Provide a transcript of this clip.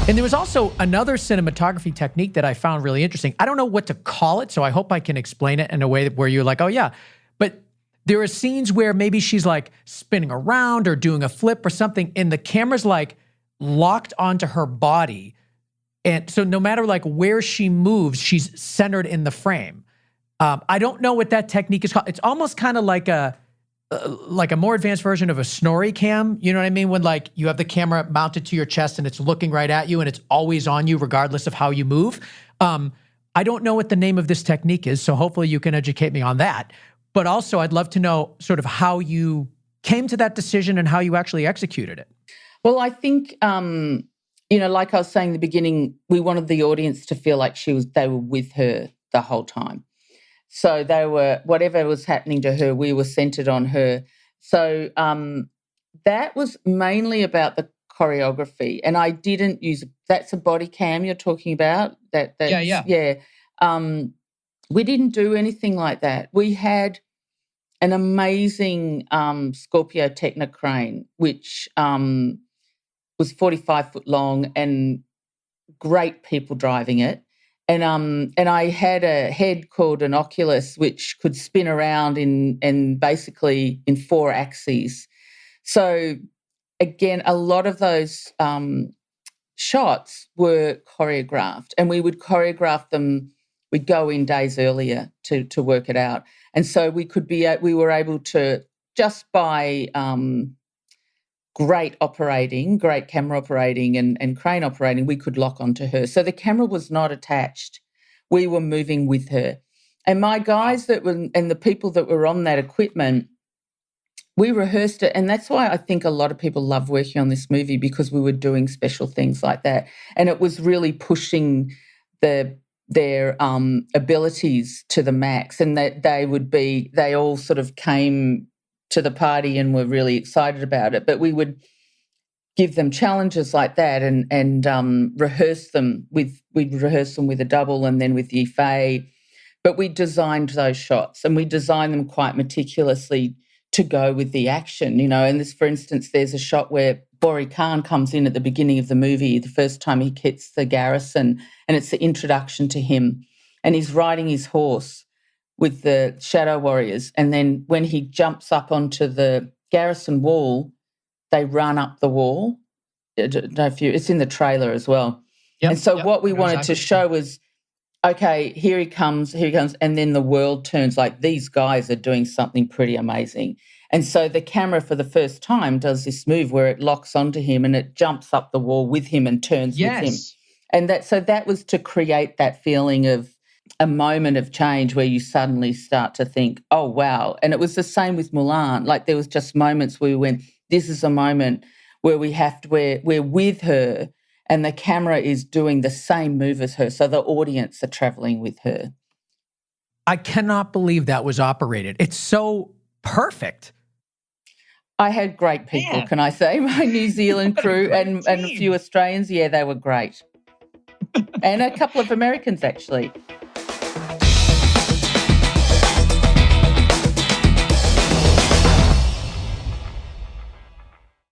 And there was also another cinematography technique that I found really interesting. I don't know what to call it, so I hope I can explain it in a way where you're like, oh yeah. But there are scenes where maybe she's like spinning around or doing a flip or something, and the camera's like locked onto her body. And so no matter like where she moves, she's centered in the frame. I don't know what that technique is called. It's almost kind of like a more advanced version of a snorri cam. You know what I mean? When like you have the camera mounted to your chest and it's looking right at you and it's always on you regardless of how you move. I don't know what the name of this technique is, so hopefully you can educate me on that. But also I'd love to know sort of how you came to that decision and how you actually executed it. Well, I think, like I was saying in the beginning, we wanted the audience to feel like they were with her the whole time. So whatever was happening to her, we were centered on her. So that was mainly about the choreography. And I didn't that's a body cam you're talking about? Yeah. We didn't do anything like that. We had an amazing Scorpio Techna crane, which was 45 foot long and great people driving it. And I had a head called an Oculus, which could spin around in basically in 4 axes. So again, a lot of those shots were choreographed, and we would choreograph them. We'd go in days earlier to work it out, and so we were able to, just by great camera operating and crane operating, we could lock onto her. So the camera was not attached. We were moving with her. And my guys and the people that were on that equipment, we rehearsed it. And that's why I think a lot of people love working on this movie, because we were doing special things like that. And it was really pushing their abilities to the max, and that they all sort of came to the party and were really excited about it. But we would give them challenges like that and rehearse them we'd rehearse them with a double and then with the Yifei. But we designed those shots, and we designed them quite meticulously to go with the action, And this, for instance, there's a shot where Bori Khan comes in at the beginning of the movie, the first time he hits the garrison, and it's the introduction to him. And he's riding his horse with the Shadow Warriors. And then when he jumps up onto the garrison wall, they run up the wall. I don't know if it's in the trailer as well. And so what we wanted to show was, okay, here he comes, and then the world turns, like these guys are doing something pretty amazing. And so the camera for the first time does this move where it locks onto him and it jumps up the wall with him and turns with him. And that was to create that feeling of a moment of change where you suddenly start to think, oh, wow. And it was the same with Mulan. Like there was just moments where we went, this is a moment where we're with her and the camera is doing the same move as her. So the audience are traveling with her. I cannot believe that was operated. It's so perfect. I had great people, can I say? My New Zealand crew and a few Australians. Yeah, they were great. And a couple of Americans, actually.